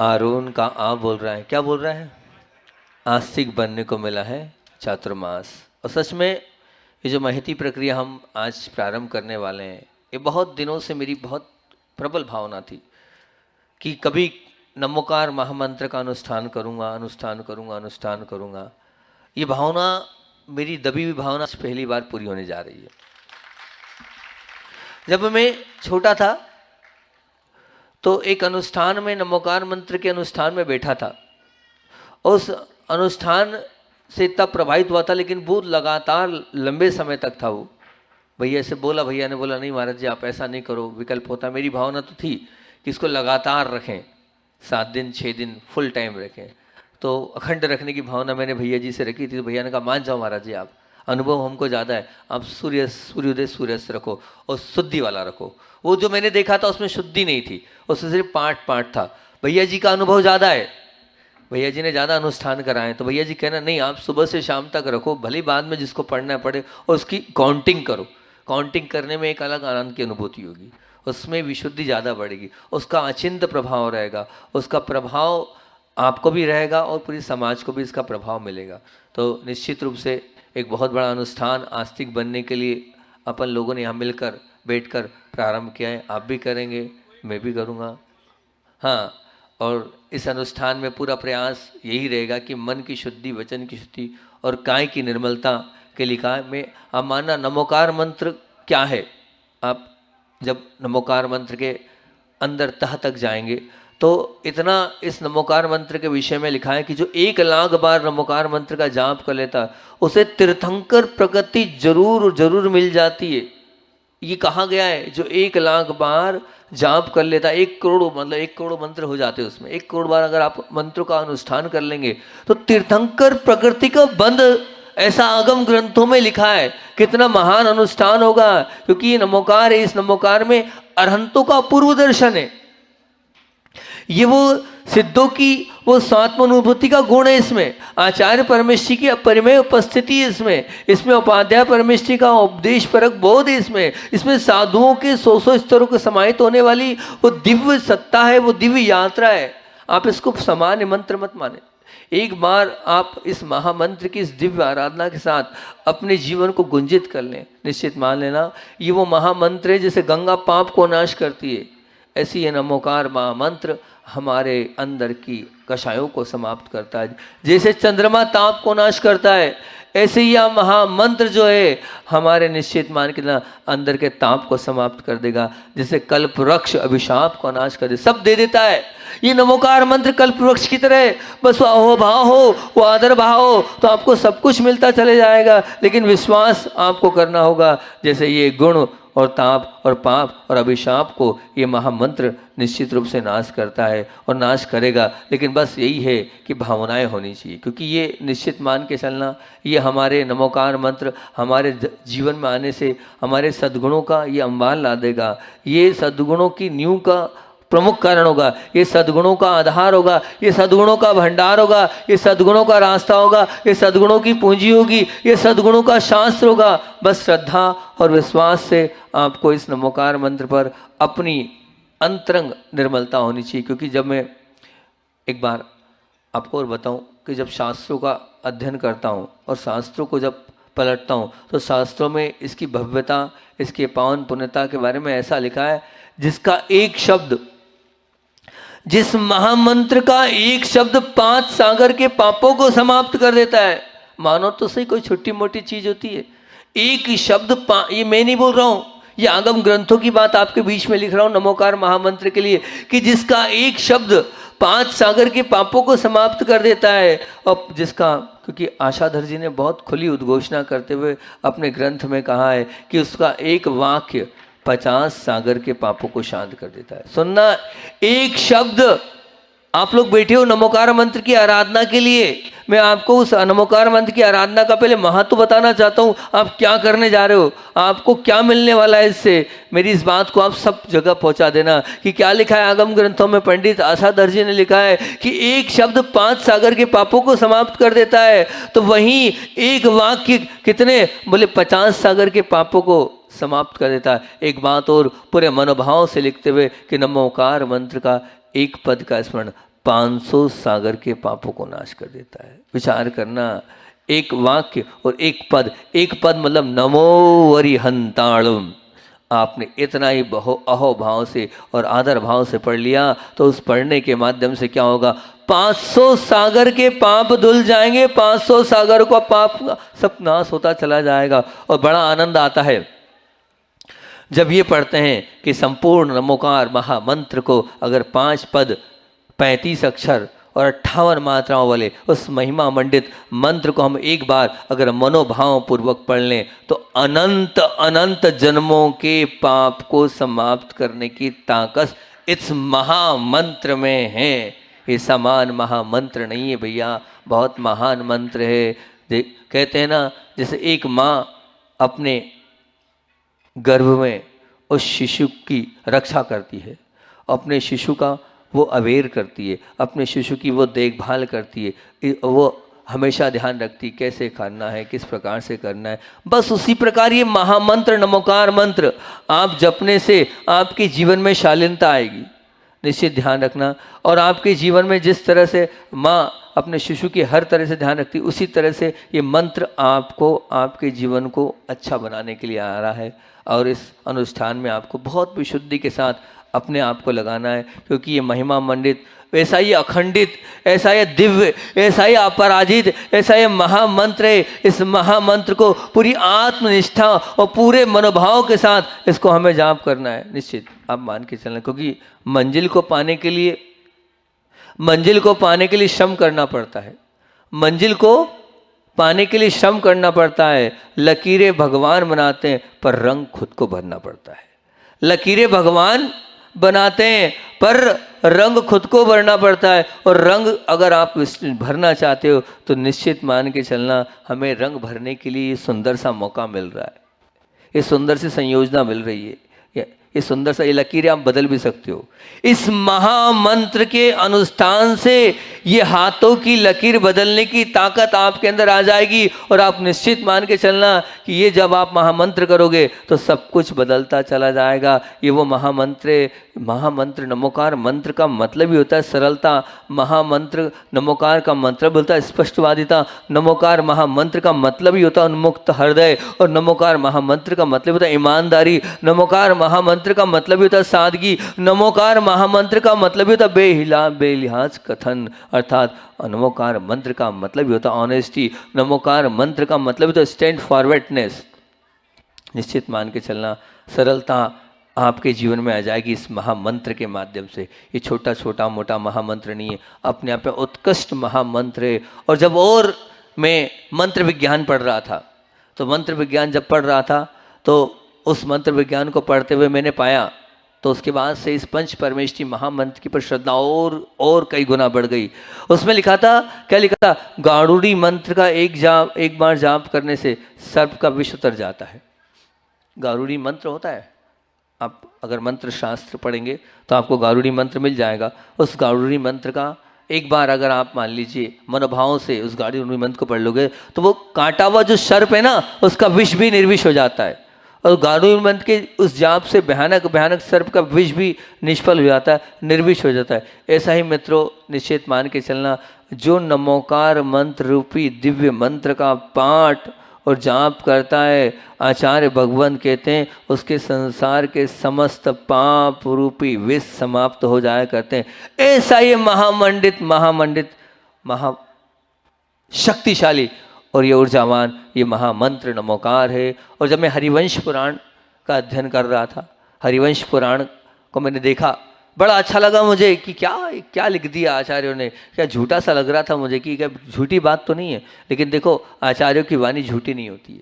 आरोन का आ बोल रहा है। क्या बोल रहा है? आस्तिक बनने को मिला है चातुर्मास। और सच में ये जो महती प्रक्रिया हम आज प्रारंभ करने वाले हैं, ये बहुत दिनों से मेरी बहुत प्रबल भावना थी कि कभी नमोकार महामंत्र का अनुष्ठान करूँगा, अनुष्ठान करूँगा, अनुष्ठान करूँगा। ये भावना, मेरी दबी हुई भावना पहली बार पूरी होने जा रही है। जब मैं छोटा था तो एक अनुष्ठान में, नमोकार मंत्र के अनुष्ठान में बैठा था। उस अनुष्ठान से तब प्रभावित हुआ था, लेकिन वो लगातार लंबे समय तक था। वो भैया से बोला, भैया ने बोला नहीं महाराज जी आप ऐसा नहीं करो, विकल्प होता। मेरी भावना तो थी कि इसको लगातार रखें, 7 दिन 6 दिन फुल टाइम रखें। तो अखंड रखने की भावना मैंने भैया जी से रखी थी। तो भैया ने कहा मान जाओ महाराज जी, आप अनुभव हमको ज़्यादा है, आप सूर्योदय सूर्यास्त रखो और शुद्धि वाला रखो। वो जो मैंने देखा था उसमें शुद्धि नहीं थी, उसमें सिर्फ पाठ था। भैया जी का अनुभव ज़्यादा है, भैया जी ने ज़्यादा अनुष्ठान कराए। तो भैया जी कहना नहीं आप सुबह से शाम तक रखो, भले बाद में जिसको पढ़ना पड़े, और उसकी काउंटिंग करो। काउंटिंग करने में एक अलग आनंद की अनुभूति होगी, उसमें विशुद्धि ज़्यादा बढ़ेगी, उसका अचिंत प्रभाव रहेगा, उसका प्रभाव आपको भी रहेगा और पूरी समाज को भी इसका प्रभाव मिलेगा। तो निश्चित रूप से एक बहुत बड़ा अनुष्ठान आस्तिक बनने के लिए अपन लोगों ने यहाँ मिलकर बैठकर प्रारंभ किया है। आप भी करेंगे, मैं भी करूँगा। हाँ, और इस अनुष्ठान में पूरा प्रयास यही रहेगा कि मन की शुद्धि, वचन की शुद्धि और काय की निर्मलता के लिए कहा मैं। आप मानना नमोकार मंत्र क्या है, आप जब नमोकार मंत्र के अंदर तह तक जाएंगे तो इतना इस नमोकार मंत्र के विषय में लिखा है कि जो 1 लाख बार नमोकार मंत्र का जाप कर लेता उसे तीर्थंकर प्रगति जरूर मिल जाती है। ये कहा गया है, जो 1 लाख बार जाप कर लेता, 1 करोड़ मतलब 1 करोड़ मंत्र हो जाते हैं उसमें। 1 करोड़ बार अगर आप मंत्रों का अनुष्ठान कर लेंगे तो तीर्थंकर प्रकृति का बंध, ऐसा आगम ग्रंथों में लिखा है। कितना महान अनुष्ठान होगा, क्योंकि ये नमोकार है, इस नमोकार में अरहंतों का अपूर्व दर्शन है। ये वो सिद्धों की वो स्वात्मानुभूति का गुण है इसमें, आचार्य परमेश्वरी की अपरिमेय उपस्थिति है इसमें उपाध्याय परमेश्वरी का उपदेश परक बोध है इसमें साधुओं के 100 स्तरों को समाहित होने वाली वो दिव्य सत्ता है, वो दिव्य यात्रा है। आप इसको सामान्य मंत्र मत माने। एक बार आप इस महामंत्र की इस दिव्य आराधना के साथ अपने जीवन को गुंजित कर लें, निश्चित मान लेना ये वो महामंत्र है जैसे गंगा पाप को नाश करती है, ऐसी ये नमोकार महामंत्र हमारे अंदर की कषायों को समाप्त करता है। जैसे चंद्रमा ताप को नाश करता है, ऐसे ही यह महामंत्र जो है हमारे निश्चित मान के अंदर के ताप को समाप्त कर देगा। जैसे कल्प वृक्ष अभिशाप को नाश कर दे, सब दे देता है। ये नमोकार मंत्र कल्प वृक्ष की तरह है, बस वो अहोभाव हो, वो आदर भाव हो तो आपको सब कुछ मिलता चले जाएगा। लेकिन विश्वास आपको करना होगा। जैसे ये गुण और ताप और पाप और अभिशाप को ये महामंत्र निश्चित रूप से नाश करता है और नाश करेगा। लेकिन बस यही है कि भावनाएं होनी चाहिए, क्योंकि ये निश्चित मान के चलना, ये हमारे नमोकार मंत्र हमारे जीवन में आने से हमारे सद्गुणों का ये अंबाल ला देगा। ये सद्गुणों की नींव का प्रमुख कारण होगा, ये सद्गुणों का आधार होगा, ये सद्गुणों का भंडार होगा, ये सद्गुणों का रास्ता होगा, ये सद्गुणों की पूंजी होगी, ये सद्गुणों का शास्त्र होगा। बस श्रद्धा और विश्वास से आपको इस नमोकार मंत्र पर अपनी अंतरंग निर्मलता होनी चाहिए। क्योंकि जब मैं एक बार आपको और बताऊं कि जब शास्त्रों का अध्ययन करता हूं और शास्त्रों को जब पलटता हूं तो शास्त्रों में इसकी भव्यता, इसके पावन पुण्यता के बारे में ऐसा लिखा है जिसका एक शब्द, जिस महामंत्र का एक शब्द 5 सागर के पापों को समाप्त कर देता है। मानो तो सही कोई छोटी मोटी चीज होती है, एक ही शब्द ये मैं नहीं बोल रहा हूं, ये आगम ग्रंथों की बात आपके बीच में लिख रहा हूं नमोकार महामंत्र के लिए, कि जिसका एक शब्द 5 सागर के पापों को समाप्त कर देता है। और जिसका, क्योंकि आशाधर जी ने बहुत खुली उद्घोषणा करते हुए अपने ग्रंथ में कहा है कि उसका एक वाक्य 50 सागर के पापों को शांत कर देता है। सुनना, एक शब्द, आप लोग बैठे हो नमोकार मंत्र की आराधना के लिए, मैं आपको उस नमोकार मंत्र की आराधना का पहले महत्व बताना चाहता हूँ। आप क्या करने जा रहे हो, आपको क्या मिलने वाला है इससे, मेरी इस बात को आप सब जगह पहुंचा देना कि क्या लिखा है आगम ग्रंथों में। पंडित आशाधर जी ने लिखा है कि एक शब्द 5 सागर के पापों को समाप्त कर देता है, तो वहीं एक वाक्य कितने, बोले 50 सागर के पापों को समाप्त कर देता है। एक बात और पूरे मनोभाव से लिखते हुए कि नमोकार मंत्र का एक पद का स्मरण 500 सागर के पापों को नाश कर देता है। विचार करना, एक वाक्य और एक पद मतलब नमो वरिहंताणुम, आपने इतना ही अहोभाव से और आदर भाव से पढ़ लिया तो उस पढ़ने के माध्यम से क्या होगा, 500 सागर के पाप धुल जाएंगे, 500 सागर का पाप सब नाश होता चला जाएगा। और बड़ा आनंद आता है जब ये पढ़ते हैं कि संपूर्ण नमोकार महामंत्र को अगर 5 पद 35 अक्षर और 58 मात्राओं वाले उस महिमा मंडित मंत्र को हम एक बार अगर मनोभाव पूर्वक पढ़ लें तो अनंत अनंत जन्मों के पाप को समाप्त करने की ताकत इस महामंत्र में है। ये समान महामंत्र नहीं है भैया, बहुत महान मंत्र है। कहते हैं ना, जैसे एक माँ अपने गर्भ में उस शिशु की रक्षा करती है, अपने शिशु का वो अवेयर करती है, अपने शिशु की वो देखभाल करती है, वो हमेशा ध्यान रखती है कैसे करना है, किस प्रकार से करना है। बस उसी प्रकार ये महामंत्र नमोकार मंत्र आप जपने से आपके जीवन में शालीनता आएगी, निश्चित ध्यान रखना। और आपके जीवन में जिस तरह से माँ अपने शिशु की हर तरह से ध्यान रखती, उसी तरह से ये मंत्र आपको आपके जीवन को अच्छा बनाने के लिए आ रहा है। और इस अनुष्ठान में आपको बहुत विशुद्धि के साथ अपने आप को लगाना है, क्योंकि ये महिमा मंडित, ऐसा ही अखंडित, ऐसा ये दिव्य, ऐसा ही अपराजित, ऐसा ये महामंत्र है। इस महामंत्र को पूरी आत्मनिष्ठा और पूरे मनोभाव के साथ इसको हमें जाप करना है, निश्चित आप मान के चलना। क्योंकि मंजिल को पाने के लिए श्रम करना पड़ता है, मंजिल को पाने के लिए श्रम करना पड़ता है। लकीरें भगवान बनाते हैं पर रंग खुद को भरना पड़ता है। लकीरें भगवान बनाते हैं पर रंग खुद को भरना पड़ता है। और रंग अगर आप भरना चाहते हो तो निश्चित मान के चलना, हमें रंग भरने के लिए ये सुंदर सा मौका मिल रहा है, ये सुंदर सी संयोजना मिल रही है, ये सुंदर सा, ये लकीरें आप बदल भी सकते हो। इस महामंत्र के अनुष्ठान से ये हाथों की लकीर बदलने की ताकत आपके अंदर आ जाएगी। और आप निश्चित मान के चलना कि ये जब आप महामंत्र करोगे तो सब कुछ बदलता चला जाएगा। ये वो महामंत्र नमोकार मंत्र का मतलब ही होता है सरलता। महामंत्र नमोकार का मतलब होता है स्पष्टवादिता। नमोकार महामंत्र का मतलब ही होता है उन्मुक्त हृदय। और नमोकार महामंत्र का मतलब होता है ईमानदारी। नमोकार महामंत्र का मतलब ही होता है सादगी। नमोकार महामंत्र का मतलब ही होता है बेलिहाज कथन, अर्थात नमोकार मंत्र का मतलब ही होता है ऑनेस्टी। नमोकार मंत्र का मतलब होता है स्टैंड फॉरवर्डनेस। निश्चित मान के चलना, सरलता आपके जीवन में आ जाएगी इस महामंत्र के माध्यम से। ये छोटा छोटा मोटा महामंत्र नहीं है, अपने आप में उत्कृष्ट महामंत्र है। और जब और मैं मंत्र विज्ञान पढ़ रहा था, तो मंत्र विज्ञान जब पढ़ रहा था तो उस मंत्र विज्ञान को पढ़ते हुए मैंने पाया, तो उसके बाद से इस पंच परमेष्ठी महामंत्र की पर श्रद्धा और कई गुना बढ़ गई। उसमें लिखा था, क्या लिखा था, गारुड़ी मंत्र का एक बार जाप करने से सर्प का विष उतर जाता है। गारुड़ी मंत्र होता है, आप अगर मंत्र शास्त्र पढ़ेंगे तो आपको गारुड़ी मंत्र मिल जाएगा। उस गारुड़ी मंत्र का एक बार अगर आप मान लीजिए मनोभाव से उस गारुड़ी मंत्र को पढ़ लोगे तो वो काटा हुआ जो सर्प है ना, उसका विष भी निर्विष हो जाता है। और गारुड़ी मंत्र के उस जाप से भयानक सर्प का विष भी निष्फल हो जाता है, निर्विष हो जाता है। ऐसा ही मित्रों निश्चित मान के चलना, जो नमोकार मंत्र रूपी दिव्य मंत्र का पाठ और जाप करता है, आचार्य भगवान कहते हैं उसके संसार के समस्त पाप रूपी विष समाप्त हो जाया करते हैं। ऐसा ये महामंडित शक्तिशाली और ये ऊर्जावान ये महामंत्र नमोकार है। और जब मैं हरिवंश पुराण का अध्ययन कर रहा था, हरिवंश पुराण को मैंने देखा, बड़ा अच्छा लगा मुझे कि क्या लिख दिया आचार्यों ने। क्या झूठा सा लग रहा था मुझे कि क्या झूठी बात तो नहीं है, लेकिन देखो आचार्यों की वाणी झूठी नहीं होती है,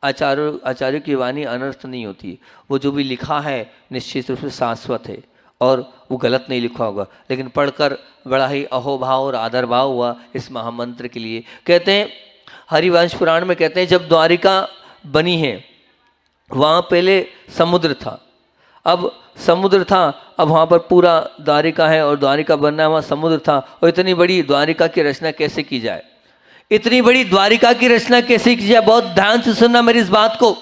आचार्यों की वाणी अनर्थ नहीं होती है। वो जो भी लिखा है निश्चित रूप से शाश्वत है और वो गलत नहीं लिखा होगा। लेकिन पढ़कर बड़ा ही अहोभाव और आदर भाव हुआ इस महामंत्र के लिए। कहते हैं हरिवंश पुराण में कहते हैं जब द्वारिका बनी है वहाँ पहले समुद्र था। अब समुद्र था, अब वहाँ पर पूरा द्वारिका है और द्वारिका बनना है, वहाँ समुद्र था। और इतनी बड़ी द्वारिका की रचना कैसे की जाए, इतनी बड़ी द्वारिका की रचना कैसे की जाए, बहुत ध्यान से सुनना मेरी इस बात को।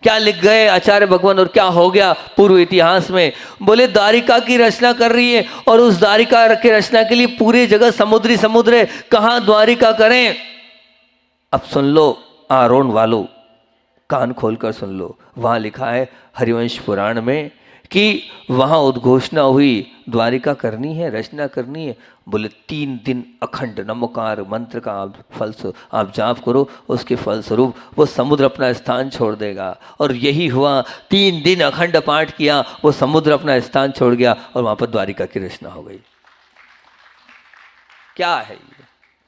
क्या लिख गए आचार्य भगवान और क्या हो गया पूर्व इतिहास में? बोले द्वारिका की रचना कर रही है और उस द्वारिका की रचना के लिए पूरी जगह समुद्री समुद्र है, कहाँ द्वारिका करें? अब सुन लो आरोन वालों, कान खोलकर सुन लो। वहां लिखा है हरिवंश पुराण में कि वहां उद्घोषणा हुई द्वारिका करनी है, रचना करनी है। बोले 3 दिन अखंड नमोकार मंत्र का आप जाप करो, उसके फलस्वरूप वो समुद्र अपना स्थान छोड़ देगा। और यही हुआ, 3 दिन अखंड पाठ किया, वो समुद्र अपना स्थान छोड़ गया और वहां पर द्वारिका की रचना हो गई। क्या है ये?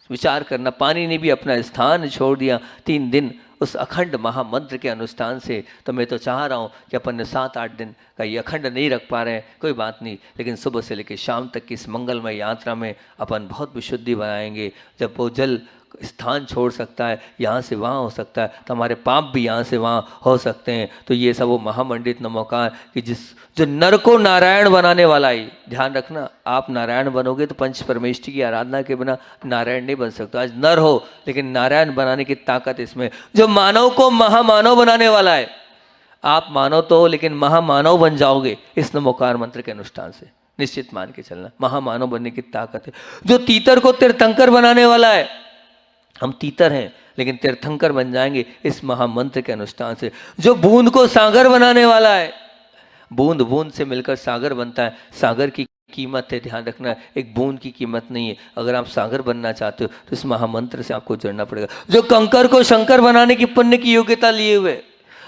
विचार करना। पानी ने भी अपना स्थान छोड़ दिया 3 दिन उस अखंड महामंत्र के अनुष्ठान से। तो मैं तो चाह रहा हूँ कि अपन ने 7-8 दिन का ये अखंड नहीं रख पा रहे हैं, कोई बात नहीं, लेकिन सुबह से लेकर शाम तक की इस मंगलमय यात्रा में अपन बहुत विशुद्धि बनाएंगे। जब वो जल स्थान छोड़ सकता है, यहाँ से वहाँ हो सकता है, तो हमारे पाप भी यहाँ से वहाँ हो सकते हैं। तो ये सब वो महामंडित नमोकार कि जो नर को नारायण बनाने वाला है। ध्यान रखना, आप नारायण बनोगे तो पंच परमेष्ठी की आराधना के बिना नारायण नहीं बन सकते। आज नर हो लेकिन नारायण बनाने की ताकत इसमें। जो मानव को महामानव बनाने वाला है, आप मानव तो हो लेकिन महामानव बन जाओगे इस नमोकार मंत्र के अनुष्ठान से, निश्चित मान के चलना। महामानव बनने की ताकत है। जो तीतर को तीर्थंकर बनाने वाला है, हम तीतर हैं लेकिन तीर्थंकर बन जाएंगे इस महामंत्र के अनुष्ठान से। जो बूंद को सागर बनाने वाला है, बूंद बूंद से मिलकर सागर बनता है। सागर की कीमत है, ध्यान रखना, एक बूंद की कीमत नहीं है। अगर आप सागर बनना चाहते हो तो इस महामंत्र से आपको जुड़ना पड़ेगा। जो कंकर को शंकर बनाने की पुण्य की योग्यता लिए हुए,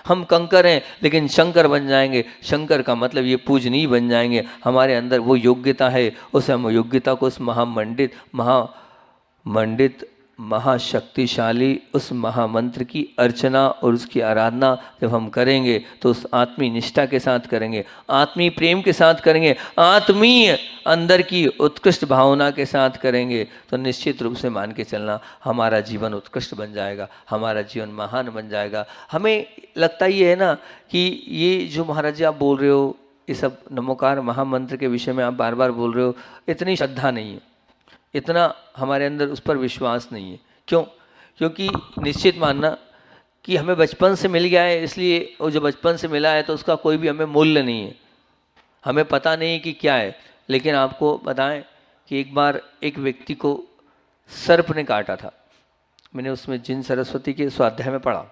हम कंकर हैं लेकिन शंकर बन जाएंगे। शंकर का मतलब ये पूजनीय बन जाएंगे। हमारे अंदर वो योग्यता है, उस हम योग्यता को उस महामंडित महाशक्तिशाली उस महामंत्र की अर्चना और उसकी आराधना जब हम करेंगे तो उस आत्मीय निष्ठा के साथ करेंगे, आत्मीय प्रेम के साथ करेंगे, आत्मीय अंदर की उत्कृष्ट भावना के साथ करेंगे, तो निश्चित रूप से मान के चलना हमारा जीवन उत्कृष्ट बन जाएगा, हमारा जीवन महान बन जाएगा। हमें लगता ये है ना कि ये जो महाराज जी आप बोल रहे हो, ये सब नमोकार महामंत्र के विषय में आप बार बार बोल रहे हो, इतनी श्रद्धा नहीं है, इतना हमारे अंदर उस पर विश्वास नहीं है। क्यों? क्योंकि निश्चित मानना कि हमें बचपन से मिल गया है, इसलिए वो जो बचपन से मिला है तो उसका कोई भी हमें मूल्य नहीं है, हमें पता नहीं कि क्या है। लेकिन आपको बताएं कि एक बार एक व्यक्ति को सर्प ने काटा था। मैंने उसमें जिन सरस्वती के स्वाध्याय में पढ़ा,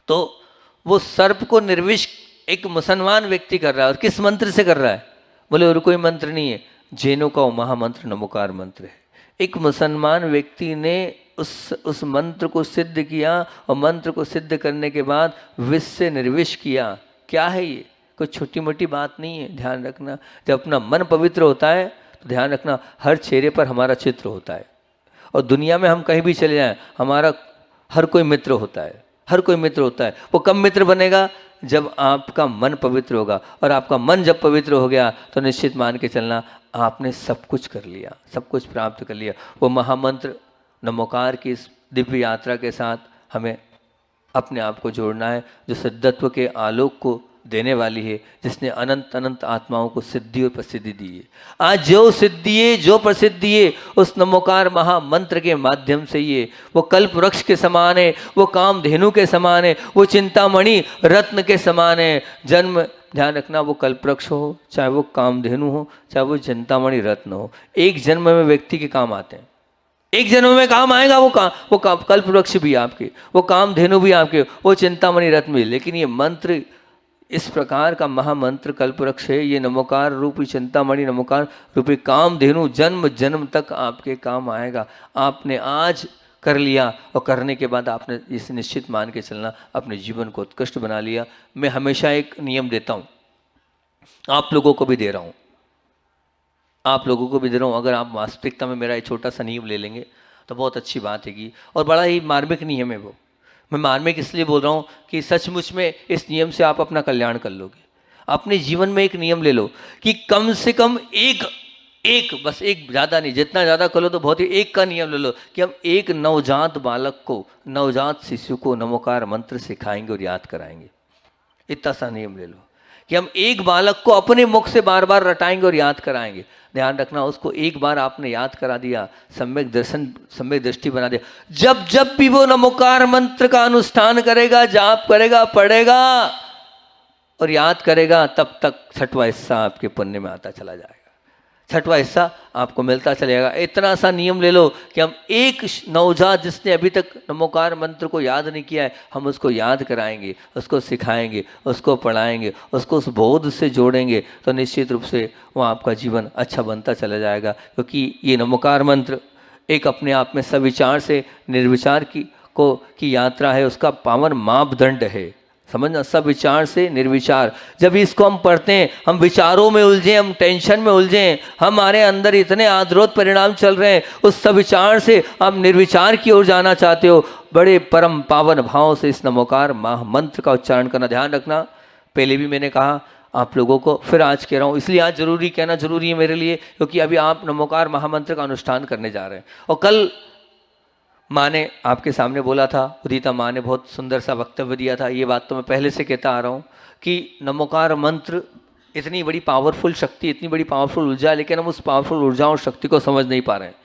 तो वो सर्प को निर्विष एक मुसलमान व्यक्ति कर रहा है। और किस मंत्र से कर रहा है? बोले और कोई मंत्र नहीं है, जैनों का महामंत्र नमोकार मंत्र है। एक मुसलमान व्यक्ति ने उस मंत्र को सिद्ध किया और मंत्र को सिद्ध करने के बाद विष से निर्विष किया। क्या है ये? कोई छोटी मोटी बात नहीं है। ध्यान रखना, जब अपना मन पवित्र होता है तो ध्यान रखना हर चेहरे पर हमारा चित्र होता है। और दुनिया में हम कहीं भी चले जाएं, हमारा हर कोई मित्र होता है, हर कोई मित्र होता है। वो कब मित्र बनेगा? जब आपका मन पवित्र होगा। और आपका मन जब पवित्र हो गया तो निश्चित मान के चलना आपने सब कुछ कर लिया, सब कुछ प्राप्त कर लिया। वो महामंत्र नमोकार की इस दिव्य यात्रा के साथ हमें अपने आप को जोड़ना है, जो सिद्धत्व के आलोक को देने वाली है, जिसने अनंत अनंत आत्माओं को सिद्धि और प्रसिद्धि दी है। आज जो सिद्धि है, जो प्रसिद्धि है, उस नमोकार महामंत्र के माध्यम से ये वो कल्प वृक्ष के समान है, वो कामधेनु के समान है, वो चिंतामणि रत्न के समान है। जन्म ध्यान रखना, वो कल्पवृक्ष हो, चाहे वो कामधेनु हो, चाहे वो चिंतामणि रत्न हो, एक जन्म में व्यक्ति के काम आते हैं। एक जन्म में काम आएगा वो कल्पवृक्ष भी आपके, वो कामधेनु भी आपके, वो चिंतामणि रत्न भी। लेकिन ये मंत्र इस प्रकार का महामंत्र कल्पवृक्ष है, ये नमोकार रूपी चिंतामणि नमोकार रूपी कामधेनु जन्म जन्म तक आपके काम आएगा। आपने आज कर लिया और करने के बाद आपने इसे निश्चित मान के चलना, अपने जीवन को उत्कृष्ट बना लिया। मैं हमेशा एक नियम देता हूँ, आप लोगों को भी दे रहा हूँ, आप लोगों को भी दे रहा हूँ। अगर आप वास्तविकता में मेरा एक छोटा सा नियम ले लेंगे तो बहुत अच्छी बात है। और बड़ा ही मार्मिक नियम है वो। मैं मार्मिक इसलिए बोल रहा हूँ कि सचमुच में इस नियम से आप अपना कल्याण कर लोगे। अपने जीवन में एक नियम ले लो कि कम से कम एक बस एक, ज़्यादा नहीं, जितना ज़्यादा कर लो तो बहुत ही, एक का नियम ले लो कि हम एक नवजात बालक को, नवजात शिशु को नमोकार मंत्र सिखाएंगे और याद कराएंगे। इतना सा नियम ले लो कि हम एक बालक को अपने मुख से बार बार रटाएंगे और याद कराएंगे। ध्यान रखना, उसको एक बार आपने याद करा दिया, सम्यक दर्शन, सम्यक दृष्टि बना दिया, जब जब भी वो नमोकार मंत्र का अनुष्ठान करेगा, जाप करेगा, पढ़ेगा और याद करेगा, तब तक छठवां हिस्सा आपके पुण्य में आता चला जाएगा, छठवां हिस्सा आपको मिलता चलेगा। इतना सा नियम ले लो कि हम एक नवजात जिसने अभी तक नमोकार मंत्र को याद नहीं किया है, हम उसको याद कराएंगे, उसको सिखाएंगे, उसको पढ़ाएंगे, उसको उस बोध से जोड़ेंगे, तो निश्चित रूप से वो आपका जीवन अच्छा बनता चला जाएगा। क्योंकि ये नमोकार मंत्र एक अपने आप में सविचार से निर्विचार की यात्रा है, उसका पावन मापदंड है। समझना, सब विचार से निर्विचार। जब इसको हम पढ़ते हैं, हम विचारों में उलझे, हम टेंशन में उलझे, हमारे अंदर इतने आद्रोत परिणाम चल रहे हैं, उस सब विचार से आप निर्विचार की ओर जाना चाहते हो, बड़े परम पावन भाव से इस नमोकार महामंत्र का उच्चारण करना। ध्यान रखना, पहले भी मैंने कहा आप लोगों को, फिर आज कह रहा हूँ, इसलिए आज जरूरी कहना जरूरी है मेरे लिए, क्योंकि अभी आप नमोकार महामंत्र का अनुष्ठान करने जा रहे हैं। और कल माँ ने आपके सामने बोला था, उदिता माँ ने बहुत सुंदर सा वक्तव्य दिया था। ये बात तो मैं पहले से कहता आ रहा हूँ कि नमोकार मंत्र इतनी बड़ी पावरफुल शक्ति, इतनी बड़ी पावरफुल ऊर्जा है, लेकिन हम उस पावरफुल ऊर्जा और शक्ति को समझ नहीं पा रहे हैं।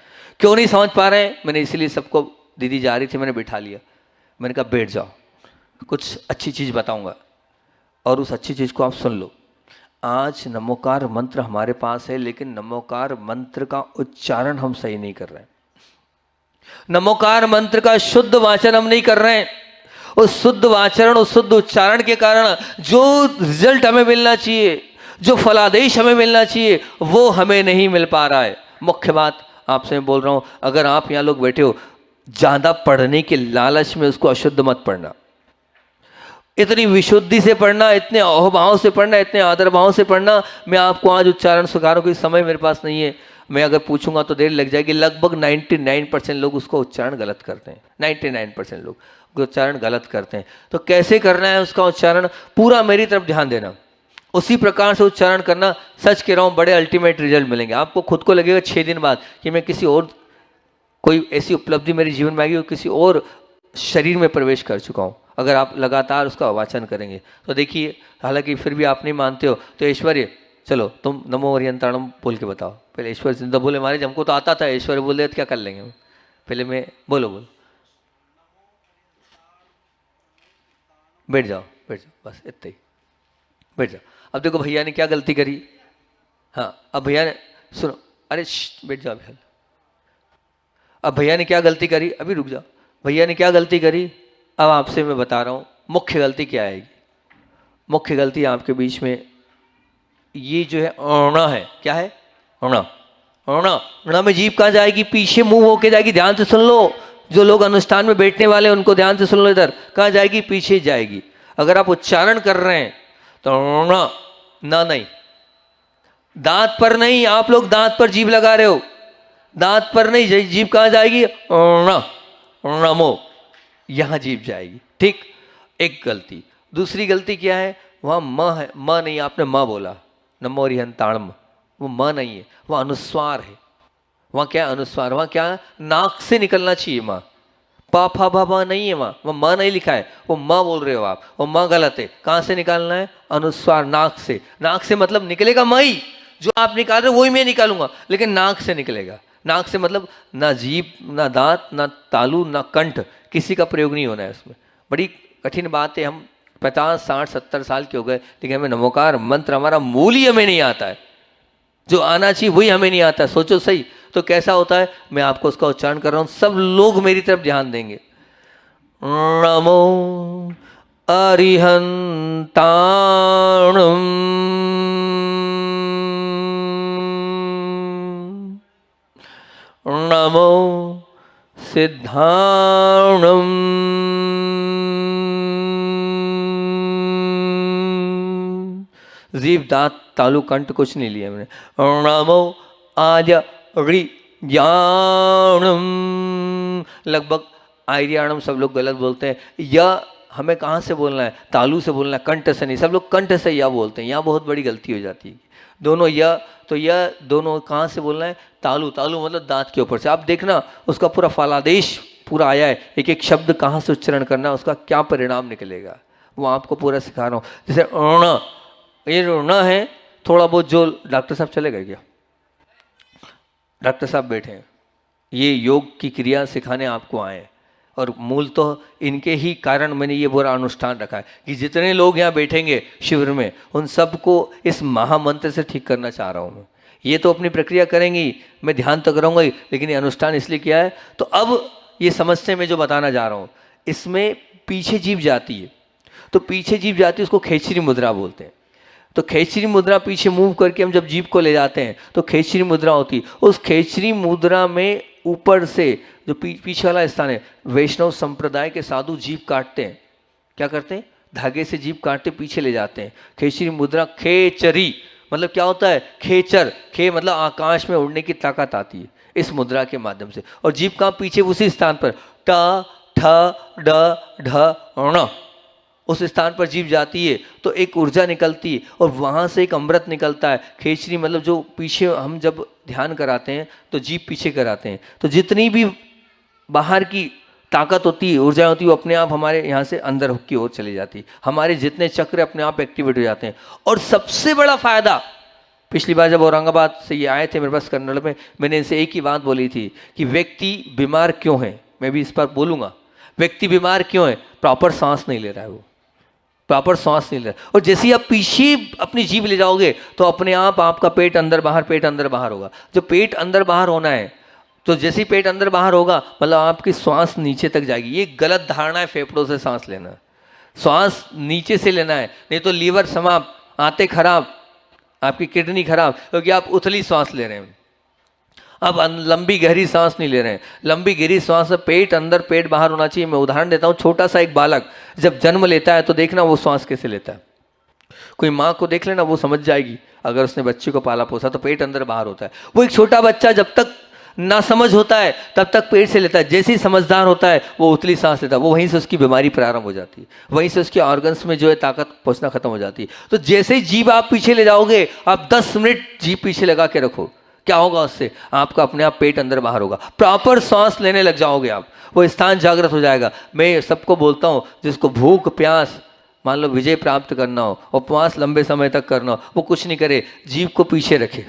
क्यों नहीं समझ पा रहे हैं? मैंने इसीलिए सबको, दीदी जा रही थी, मैंने बिठा लिया, मैंने कहा बैठ जाओ, कुछ अच्छी चीज़ बताऊँगा और उस अच्छी चीज़ को आप सुन लो। आज नमोकार मंत्र हमारे पास है, लेकिन नमोकार मंत्र का उच्चारण हम सही नहीं कर रहे हैं। नमोकार मंत्र का शुद्ध वाचन हम नहीं कर रहे हैं। उस शुद्ध वाचन, उस शुद्ध उच्चारण के कारण जो रिजल्ट हमें मिलना चाहिए, जो फलादेश हमें मिलना चाहिए, वो हमें नहीं मिल पा रहा है। मुख्य बात आपसे मैं बोल रहा हूं, अगर आप यहाँ लोग बैठे हो, ज्यादा पढ़ने के लालच में उसको अशुद्ध मत पढ़ना। इतनी विशुद्धि से पढ़ना, इतने अहोभाव से पढ़ना, इतने आदर भाव से पढ़ना। मैं आपको आज उच्चारण सिखाने को समय मेरे पास नहीं है, मैं अगर पूछूंगा तो देर लग जाएगी। लगभग 99% लोग उसको उच्चारण गलत करते हैं, 99% लोग उच्चारण गलत करते हैं। तो कैसे करना है उसका उच्चारण, पूरा मेरी तरफ ध्यान देना, उसी प्रकार से उच्चारण करना। सच कह रहा हूँ, बड़े अल्टीमेट रिजल्ट मिलेंगे आपको। खुद को लगेगा 6 दिन बाद कि मैं किसी और, कोई ऐसी उपलब्धि मेरे जीवन में आएगी और किसी और शरीर में प्रवेश कर चुका हूँ। अगर आप लगातार उसका वाचन करेंगे तो देखिए, हालांकि फिर भी आप नहीं मानते हो तो ऐश्वर्य, चलो तुम नमो हरियंताणम बोल के बताओ। पहले ईश्वर जिंदा बोले, महाराज हमको तो आता था, ऐश्वर्य बोल दे तो क्या कर लेंगे। पहले मैं बोलो बैठ जाओ, बस इतना ही, बैठ जाओ। अब देखो भैया ने क्या गलती करी। हाँ, अब भैया ने, सुनो, अरे बैठ जाओ भैया। अब भैया ने क्या गलती करी, अभी रुक जाओ। भैया ने क्या गलती करी, अब आपसे मैं बता रहा हूँ मुख्य गलती क्या आएगी। मुख्य गलती आपके बीच में ये जो है अणा है, क्या है, अणा। अणा में जीभ कहाँ जाएगी, पीछे मुंह होके जाएगी। ध्यान से सुन लो, जो लोग अनुष्ठान में बैठने वाले उनको ध्यान से सुन लो, इधर कहाँ जाएगी, पीछे जाएगी। अगर आप उच्चारण कर रहे हैं तो अणा, ना नहीं, दांत पर नहीं। आप लोग दांत पर जीभ लगा रहे हो, दांत पर नहीं, जीभ कहाँ जाएगी, अणा, नमो, यहां जीभ जाएगी। ठीक, एक गलती। दूसरी गलती क्या है, वहां म है, म नहीं, आपने म बोला, नमो हरियंताणम, वो म नहीं है, वह अनुस्वार है। वहां क्या है, अनुस्वार। वहां क्या है, नाक से निकलना चाहिए म, पा फा भा भा नहीं है वहां, वो म नहीं लिखा है, वो म बोल रहे हो आप, वो म गलत है। कहां से निकालना है, अनुस्वार, नाक से। नाक से मतलब निकलेगा मई, जो आप निकाल रहे हो वही मैं निकालूंगा, लेकिन नाक से निकलेगा। नाक से मतलब ना जीभ, ना दांत, ना तालू, ना कंठ, किसी का प्रयोग नहीं होना है उसमें। बड़ी कठिन बात है। हम 50, 60, 70 साल के हो गए, लेकिन हमें नमोकार मंत्र, हमारा मूल ही हमें नहीं आता है, जो आना चाहिए वही हमें नहीं आता है। सोचो सही, तो कैसा होता है, मैं आपको उसका उच्चारण कर रहा हूं, सब लोग मेरी तरफ ध्यान देंगे। नमो अरिहंताणम, नमो सिद्धाणम, जीव, दांत, तालु, कंठ कुछ नहीं लिया मैंने। नमो आर्याणम, लगभग आर्याणम सब लोग गलत बोलते हैं। या हमें कहाँ से बोलना है, तालु से बोलना है, कंठ से नहीं। सब लोग कंठ से या बोलते हैं, यहाँ बहुत बड़ी गलती हो जाती है। दोनों या, तो यह दोनों कहाँ से बोलना है, तालु। तालु मतलब दांत के ऊपर से। आप देखना उसका पूरा फलादेश पूरा आया है, एक एक शब्द कहाँ से उच्चारण करना, उसका क्या परिणाम निकलेगा, वो आपको पूरा सिखा रहा हूँ। जैसे अण, ये रोना है थोड़ा बहुत। जो डॉक्टर साहब चले गए क्या? डॉक्टर साहब बैठे हैं, ये योग की क्रिया सिखाने आपको आए हैं, और मूल तो इनके ही कारण मैंने ये बुरा अनुष्ठान रखा है कि जितने लोग यहाँ बैठेंगे शिविर में उन सबको इस महामंत्र से ठीक करना चाह रहा हूँ मैं। ये तो अपनी प्रक्रिया करेंगी, मैं ध्यान तो करूँगा ही, लेकिन ये अनुष्ठान इसलिए किया है। तो अब ये समस्या में जो बताना जा रहा हूँ, इसमें पीछे जीभ जाती है, तो पीछे जीभ जाती है उसको खेचरी मुद्रा बोलते हैं। तो खेचरी मुद्रा पीछे मूव करके हम जब जीभ को ले जाते हैं तो खेचरी मुद्रा होती है। उस खेचरी मुद्रा में ऊपर से जो पीछे वाला स्थान है, वैष्णव संप्रदाय के साधु जीभ काटते हैं। क्या करते हैं? धागे से जीभ काटते पीछे ले जाते हैं। खेचरी मुद्रा, खेचरी मतलब क्या होता है? खेचर, खे मतलब आकाश में उड़ने की ताकत आती है इस मुद्रा के माध्यम से। और जीभ कहाँ? पीछे उसी स्थान पर, ट ठ ड ढ ण, उस स्थान पर जीभ जाती है तो एक ऊर्जा निकलती है और वहाँ से एक अमृत निकलता है। खेचरी मतलब जो पीछे हम जब ध्यान कराते हैं तो जीभ पीछे कराते हैं, तो जितनी भी बाहर की ताकत होती है, ऊर्जा होती है, वो अपने आप हमारे यहाँ से अंदर की ओर चली जाती है। हमारे जितने चक्र अपने आप एक्टिवेट हो जाते हैं। और सबसे बड़ा फायदा, पिछली बार जब औरंगाबाद से ये आए थे मेरे पास कन्नड़ में, मैंने इनसे एक ही बात बोली थी कि व्यक्ति बीमार क्यों है, मैं भी इस पर बोलूँगा। व्यक्ति बीमार क्यों है? प्रॉपर सांस नहीं ले रहा है, वो प्रॉपर सांस नहीं ले रहा। और जैसे ही आप पीछे अपनी जीभ ले जाओगे तो अपने आप आपका पेट अंदर बाहर, पेट अंदर बाहर होगा। जो पेट अंदर बाहर होना है, तो जैसे ही पेट अंदर बाहर होगा मतलब आपकी श्वास नीचे तक जाएगी। ये गलत धारणा है फेफड़ों से सांस लेना। श्वास नीचे से लेना है, नहीं तो लीवर समाप्त, आंतें खराब, आपकी किडनी खराब, क्योंकि आप उथली सांस ले रहे हैं। अब लंबी गहरी सांस नहीं ले रहे हैं। लंबी गहरी सांस, पेट अंदर पेट बाहर होना चाहिए। मैं उदाहरण देता हूँ, छोटा सा एक बालक जब जन्म लेता है तो देखना वो श्वास कैसे लेता है। कोई माँ को देख लेना, वो समझ जाएगी अगर उसने बच्चे को पाला पोसा तो पेट अंदर बाहर होता है। वो एक छोटा बच्चा जब तक ना समझ होता है तब तक पेट से लेता है, जैसे ही समझदार होता है वो उतली सांस लेता है। वो वहीं से उसकी बीमारी प्रारंभ हो जाती है, वहीं से उसके ऑर्गन्स में जो है ताकत पहुँचना खत्म हो जाती है। तो जैसे ही जीभ आप पीछे ले जाओगे, आप 10 मिनट जीभ पीछे लगा के रखो, क्या होगा उससे? आपका अपने आप पेट अंदर बाहर होगा, प्रॉपर सांस लेने लग जाओगे आप, वो स्थान जागृत हो जाएगा। मैं सबको बोलता हूँ, जिसको भूख प्यास मान लो विजय प्राप्त करना हो, उपवास लंबे समय तक करना हो, वो कुछ नहीं करे, जीभ को पीछे रखे।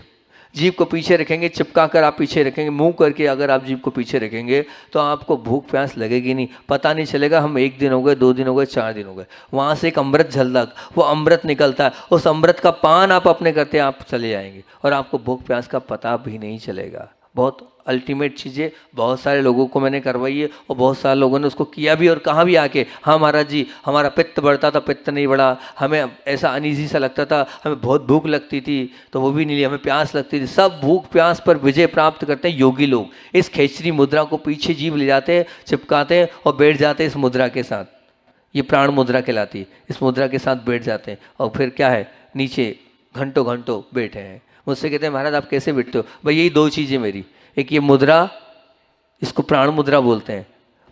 जीभ को पीछे रखेंगे, चिपका कर आप पीछे रखेंगे, मुंह करके अगर आप जीभ को पीछे रखेंगे तो आपको भूख प्यास लगेगी नहीं, पता नहीं चलेगा। हम 1 दिन हो गए, 2 दिन हो गए, 4 दिन हो गए, वहाँ से एक अमृत झलक, वो अमृत निकलता है, उस अमृत का पान आप अपने करते आप चले जाएंगे और आपको भूख प्यास का पता भी नहीं चलेगा। बहुत अल्टीमेट चीज़ें बहुत सारे लोगों को मैंने करवाई है और बहुत सारे लोगों ने उसको किया भी और कहा भी आके, हाँ महाराज जी हमारा पित्त बढ़ता था, पित्त नहीं बढ़ा, हमें ऐसा अनईजी सा लगता था, हमें बहुत भूख लगती थी तो वो भी नहीं लिया, हमें प्यास लगती थी। सब भूख प्यास पर विजय प्राप्त करते हैं योगी लोग। इस खेचरी मुद्रा को पीछे जीभ ले जाते हैं, चिपकाते हैं और बैठ जाते हैं इस मुद्रा के साथ। ये प्राण मुद्रा कहलाती है। इस मुद्रा के साथ बैठ जाते हैं और फिर क्या है, नीचे घंटों घंटों बैठे हैं। मुझसे कहते हैं महाराज आप कैसे बैठते हो? भाई यही 2 चीज़ें मेरी, एक ये मुद्रा, इसको प्राण मुद्रा बोलते हैं,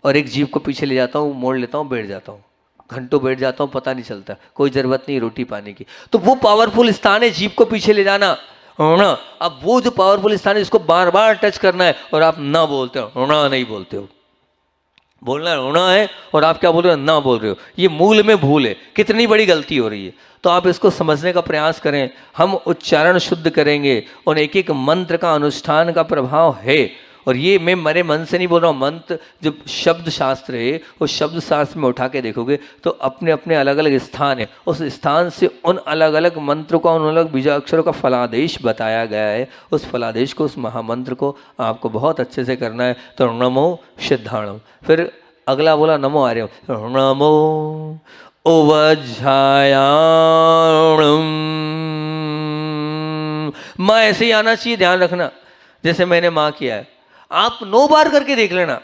और एक जीभ को पीछे ले जाता हूँ, मोड़ लेता हूँ, बैठ जाता हूँ, घंटों बैठ जाता हूँ, पता नहीं चलता, कोई ज़रूरत नहीं रोटी पानी की। तो वो पावरफुल स्थान है जीभ को पीछे ले जाना ना। अब वो जो पावरफुल स्थान है इसको बार बार टच करना है और आप ना बोलते हो, ना नहीं बोलते हो। बोलना रोना है और आप क्या बोल रहे हो? ना बोल रहे हो। ये मूल में भूल है, कितनी बड़ी गलती हो रही है। तो आप इसको समझने का प्रयास करें। हम उच्चारण शुद्ध करेंगे और एक एक मंत्र का अनुष्ठान का प्रभाव है। और ये मैं मेरे मन से नहीं बोल रहा हूँ, मंत्र जो शब्द शास्त्र है वो शब्द शास्त्र में उठा के देखोगे तो अपने अपने अलग अलग स्थान है, उस स्थान से उन अलग अलग मंत्रों का, उन अलग बीजाक्षरों का फलादेश बताया गया है। उस फलादेश को, उस महामंत्र को आपको बहुत अच्छे से करना है। तो नमो सिद्धाणम, फिर अगला बोला नमो आर्यम, नमो उवज्झायाणम। माँ ऐसे ही आना चाहिए, ध्यान रखना, जैसे मैंने माँ किया है। आप 9 बार करके देख लेना,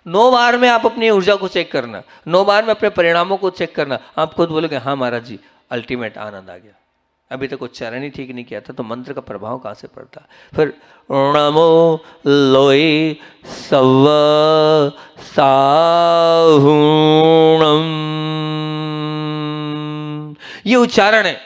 9 बार में आप अपनी ऊर्जा को चेक करना, 9 बार में अपने परिणामों को चेक करना। आप खुद बोलोगे हाँ महाराज जी अल्टीमेट आनंद आ गया। अभी तक उच्चारण ही ठीक नहीं किया था तो मंत्र का प्रभाव कहाँ से पड़ता। फिर नमो लोए सव साहुणम, ये उच्चारण है।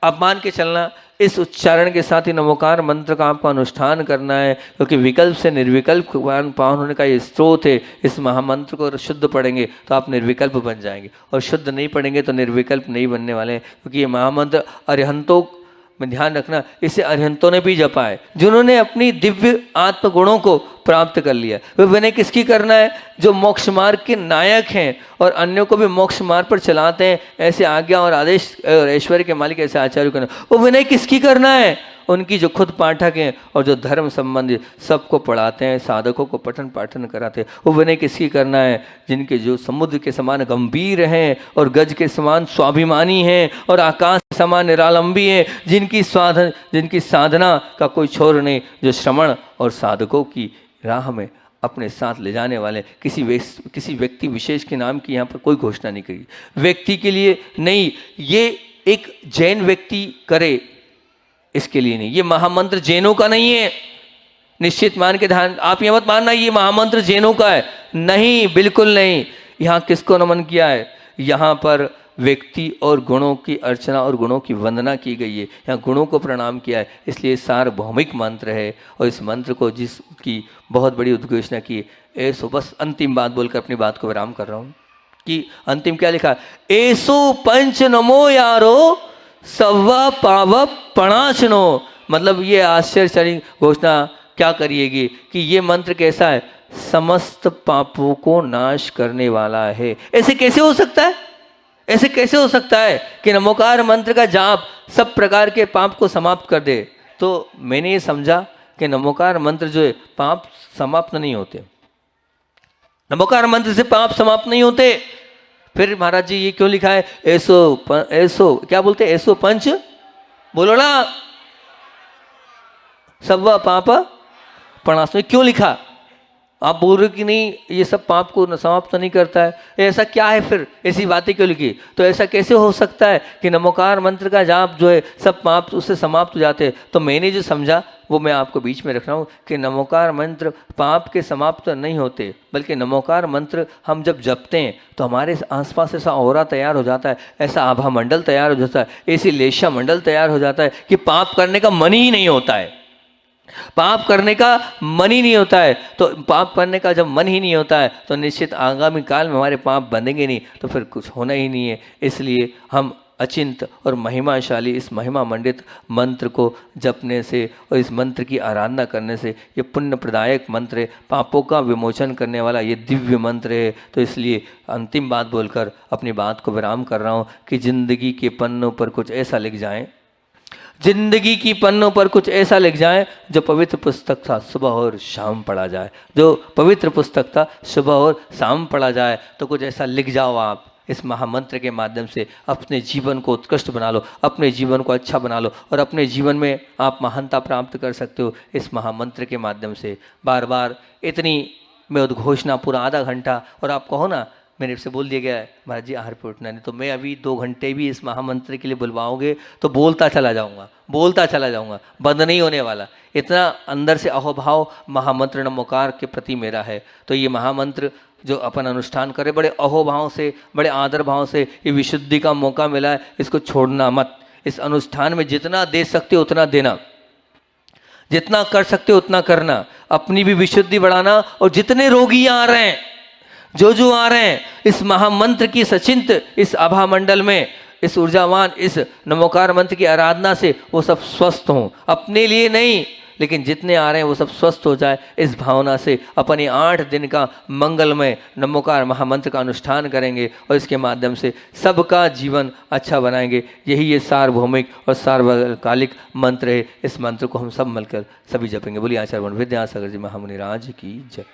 अब मान के चलना इस उच्चारण के साथ ही नमोकार मंत्र का आपको अनुष्ठान करना है, क्योंकि विकल्प से निर्विकल्प पावन होने का ये स्रोत है। इस महामंत्र को शुद्ध पढ़ेंगे तो आप निर्विकल्प बन जाएंगे, और शुद्ध नहीं पढ़ेंगे तो निर्विकल्प नहीं बनने वाले हैं, क्योंकि ये महामंत्र अरिहंतों में ध्यान रखना, इसे अरिहंतों ने भी जपा है, जिन्होंने अपनी दिव्य आत्म गुणों को प्राप्त कर लिया। वे विनय किसकी करना है? जो मोक्ष मार्ग के नायक हैं और अन्यों को भी मोक्ष मार्ग पर चलाते हैं, ऐसे आज्ञा और आदेश और ऐश्वर्य के मालिक ऐसे आचार्य करना। वो विनय किसकी करना है? उनकी जो खुद पाठक हैं और जो धर्म संबंधी सबको पढ़ाते हैं, साधकों को पठन पाठन कराते हैं। वो विनय किसकी करना है? जिनके जो समुद्र के समान गंभीर हैं और गज के समान स्वाभिमानी हैं और आकाश के समान निरालंबी हैं, जिनकी साधना का कोई छोर नहीं, जो श्रवण और साधकों की राह में अपने साथ ले जाने वाले। किसी व्यक्ति विशेष के नाम की यहाँ पर कोई घोषणा नहीं करी, व्यक्ति के लिए नहीं, ये एक जैन व्यक्ति करे इसके लिए नहीं। ये महामंत्र जैनों का नहीं है, निश्चित मान के ध्यान, आप ये मत मानना ये महामंत्र जैनों का है, नहीं, बिल्कुल नहीं। यहाँ किसको नमन किया है? यहाँ पर व्यक्ति और गुणों की अर्चना और गुणों की वंदना की गई है, यहाँ गुणों को प्रणाम किया है, इसलिए सार्वभौमिक मंत्र है। और इस मंत्र को जिसकी बहुत बड़ी उद्घोषणा की, ऐसो, बस अंतिम बात बोलकर अपनी बात को विराम कर रहा हूँ कि अंतिम क्या लिखा? ऐसो पंच नमो यारो सव्वा पाव पणाचनो। मतलब ये आश्चर्यचकित घोषणा क्या करिएगी कि ये मंत्र कैसा है? समस्त पापों को नाश करने वाला है। ऐसे कैसे हो सकता है? ऐसे कैसे हो सकता है कि नमोकार मंत्र का जाप सब प्रकार के पाप को समाप्त कर दे? तो मैंने ये समझा कि नमोकार मंत्र जो है पाप समाप्त नहीं होते, नमोकार मंत्र से पाप समाप्त नहीं होते। फिर महाराज जी ये क्यों लिखा है? ऐसो क्या बोलते? ऐसो पंच, बोलो ना, सव्वा पाप प्रणाशनो, क्यों लिखा? आप बोल रहे हो कि नहीं ये सब पाप को समाप्त तो नहीं करता है, ऐसा क्या है? फिर ऐसी बातें क्यों लिखी? तो ऐसा कैसे हो सकता है कि नमोकार मंत्र का जाप जो है सब पाप उससे समाप्त हो जाते हैं? तो मैंने जो समझा वो मैं आपको बीच में रख रहा हूँ कि नमोकार मंत्र पाप के समाप्त नहीं होते, बल्कि नमोकार मंत्र हम जब जपते हैं तो हमारे आसपास ऐसा औरा तैयार हो जाता है, ऐसा आभा मंडल तैयार हो जाता है, ऐसी लेशा मंडल तैयार हो जाता है कि पाप करने का मन ही नहीं होता है। पाप करने का मन ही नहीं होता है। तो पाप करने का जब मन ही नहीं होता है तो निश्चित आगामी काल में हमारे पाप बंधेंगे नहीं, तो फिर कुछ होना ही नहीं है। इसलिए हम अचिंत और महिमाशाली इस महिमा मंडित मंत्र को जपने से और इस मंत्र की आराधना करने से, ये पुण्य प्रदायक मंत्र है, पापों का विमोचन करने वाला ये दिव्य मंत्र है। तो इसलिए अंतिम बात बोलकर अपनी बात को विराम कर रहा हूँ कि जिंदगी के पन्नों पर कुछ ऐसा लिख जाए, जिंदगी की पन्नों पर कुछ ऐसा लिख जाए जो पवित्र पुस्तक था सुबह और शाम पढ़ा जाए, जो पवित्र पुस्तक था सुबह और शाम पढ़ा जाए। तो कुछ ऐसा लिख जाओ आप इस महामंत्र के माध्यम से, अपने जीवन को उत्कृष्ट बना लो, अपने जीवन को अच्छा बना लो और अपने जीवन में आप महानता प्राप्त कर सकते हो इस महामंत्र के माध्यम से। बार बार इतनी मैं उद्घोषणा पूरा आधा घंटा, और आप कहो ना मेरे से बोल दिया गया है महाराज जी आहार पे उठना नहीं, तो मैं अभी 2 घंटे भी इस महामंत्र के लिए बुलवाओगे तो बोलता चला जाऊंगा, बंद नहीं होने वाला। इतना अंदर से अहोभाव महामंत्र नमोकार के प्रति मेरा है। तो ये महामंत्र जो अपन अनुष्ठान करे बड़े अहोभाव से, बड़े आदर भाव से, ये विशुद्धि का मौका मिला है, इसको छोड़ना मत। इस अनुष्ठान में जितना दे सकते हो उतना देना, जितना कर सकते हो उतना करना, अपनी भी विशुद्धि बढ़ाना। और जितने रोगी आ रहे हैं, जो आ रहे हैं, इस महामंत्र की सचिंत इस आभा मंडल में, इस ऊर्जावान इस नमोकार मंत्र की आराधना से वो सब स्वस्थ हों, अपने लिए नहीं लेकिन जितने आ रहे हैं वो सब स्वस्थ हो जाए। इस भावना से अपन ये 8 दिन का मंगलमय नमोकार महामंत्र का अनुष्ठान करेंगे और इसके माध्यम से सबका जीवन अच्छा बनाएंगे। यही ये सार्वभौमिक और सार्वकालिक मंत्र है। इस मंत्र को हम सब मिलकर सभी जपेंगे। बोलिए आचार्य विद्यासागर जी महामुनि राज की जय।